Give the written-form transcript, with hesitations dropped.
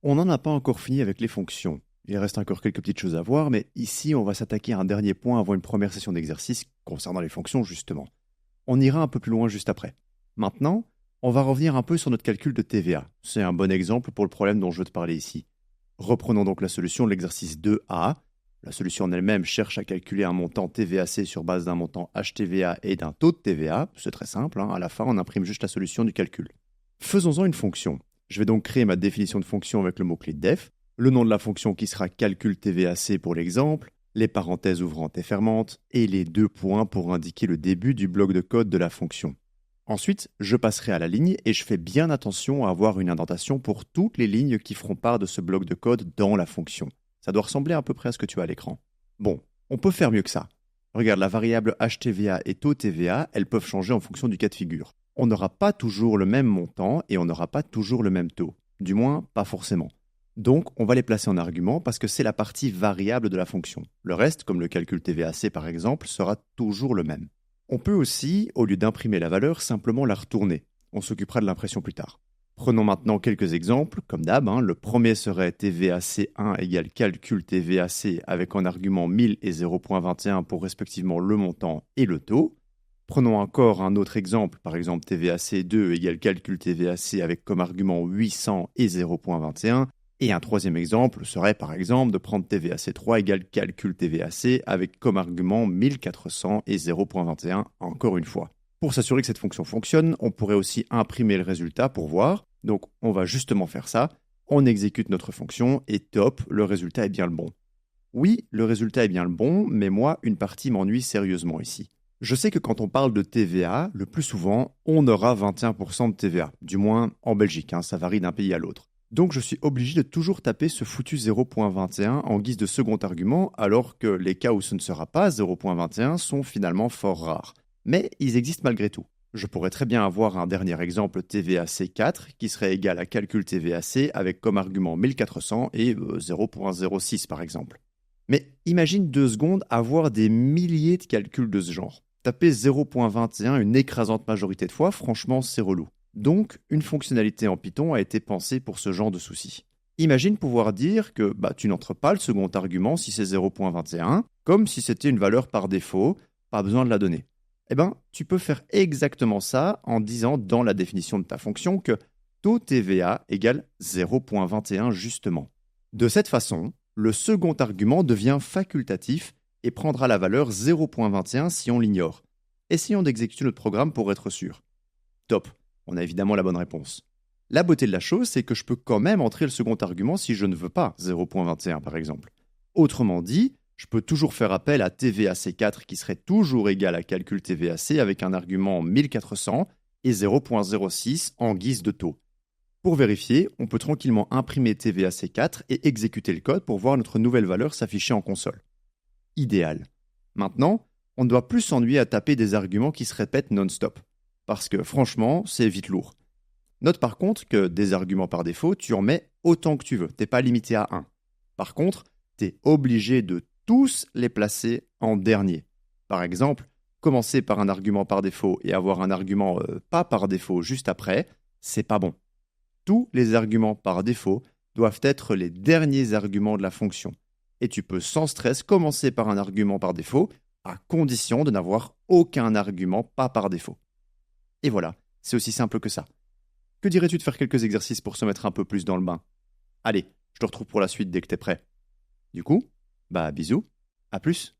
On n'en a pas encore fini avec les fonctions. Il reste encore quelques petites choses à voir, mais ici, on va s'attaquer à un dernier point avant une première session d'exercice concernant les fonctions, justement. On ira un peu plus loin juste après. Maintenant, on va revenir un peu sur notre calcul de TVA. C'est un bon exemple pour le problème dont je veux te parler ici. Reprenons donc la solution de l'exercice 2A. La solution en elle-même cherche à calculer un montant TVAC sur base d'un montant HTVA et d'un taux de TVA. C'est très simple, à la fin, on imprime juste la solution du calcul. Faisons-en une fonction. Je vais donc créer ma définition de fonction avec le mot-clé def, le nom de la fonction qui sera calcul TVAC pour l'exemple, les parenthèses ouvrantes et fermantes, et les deux points pour indiquer le début du bloc de code de la fonction. Ensuite, je passerai à la ligne et je fais bien attention à avoir une indentation pour toutes les lignes qui feront part de ce bloc de code dans la fonction. Ça doit ressembler à peu près à ce que tu as à l'écran. Bon, on peut faire mieux que ça. Regarde, la variable HTVA et taux TVA, elles peuvent changer en fonction du cas de figure. On n'aura pas toujours le même montant et on n'aura pas toujours le même taux. Du moins, pas forcément. Donc, on va les placer en argument parce que c'est la partie variable de la fonction. Le reste, comme le calcul TVAC par exemple, sera toujours le même. On peut aussi, au lieu d'imprimer la valeur, simplement la retourner. On s'occupera de l'impression plus tard. Prenons maintenant quelques exemples. Comme d'hab, le premier serait TVAC1 égale calcul TVAC avec en argument 1000 et 0.21 pour respectivement le montant et le taux. Prenons encore un autre exemple, par exemple TVAC2 égale calcul TVAC avec comme argument 800 et 0.21. Et un troisième exemple serait par exemple de prendre TVAC3 égale calcul TVAC avec comme argument 1400 et 0.21 encore une fois. Pour s'assurer que cette fonction fonctionne, on pourrait aussi imprimer le résultat pour voir. Donc on va justement faire ça. On exécute notre fonction et top, le résultat est bien le bon. Oui, le résultat est bien le bon, mais moi, une partie m'ennuie sérieusement ici. Je sais que quand on parle de TVA, le plus souvent, on aura 21% de TVA. Du moins en Belgique, ça varie d'un pays à l'autre. Donc je suis obligé de toujours taper ce foutu 0.21 en guise de second argument, alors que les cas où ce ne sera pas 0.21 sont finalement fort rares. Mais ils existent malgré tout. Je pourrais très bien avoir un dernier exemple TVAC4 qui serait égal à calcul TVAC avec comme argument 1400 et 0.06 par exemple. Mais imagine 2 secondes avoir des milliers de calculs de ce genre. Taper 0.21 une écrasante majorité de fois, franchement c'est relou. Donc, une fonctionnalité en Python a été pensée pour ce genre de soucis. Imagine pouvoir dire que tu n'entres pas le second argument si c'est 0.21, comme si c'était une valeur par défaut, pas besoin de la donner. Eh bien, tu peux faire exactement ça en disant dans la définition de ta fonction que taux TVA égale 0.21 justement. De cette façon, le second argument devient facultatif et prendra la valeur 0.21 si on l'ignore. Essayons d'exécuter notre programme pour être sûr. Top, on a évidemment la bonne réponse. La beauté de la chose, c'est que je peux quand même entrer le second argument si je ne veux pas 0.21 par exemple. Autrement dit, je peux toujours faire appel à TVAC4 qui serait toujours égal à calcul TVAC avec un argument 1400 et 0.06 en guise de taux. Pour vérifier, on peut tranquillement imprimer TVAC4 et exécuter le code pour voir notre nouvelle valeur s'afficher en console. Idéal. Maintenant, on ne doit plus s'ennuyer à taper des arguments qui se répètent non-stop. Parce que franchement, c'est vite lourd. Note par contre que des arguments par défaut, tu en mets autant que tu veux. T'es pas limité à un. Par contre, tu es obligé de tous les placer en dernier. Par exemple, commencer par un argument par défaut et avoir un argument pas par défaut juste après, c'est pas bon. Tous les arguments par défaut doivent être les derniers arguments de la fonction. Et tu peux sans stress commencer par un argument par défaut, à condition de n'avoir aucun argument pas par défaut. Et voilà, c'est aussi simple que ça. Que dirais-tu de faire quelques exercices pour se mettre un peu plus dans le bain? Allez, je te retrouve pour la suite dès que t'es prêt. Du coup, bisous, à plus.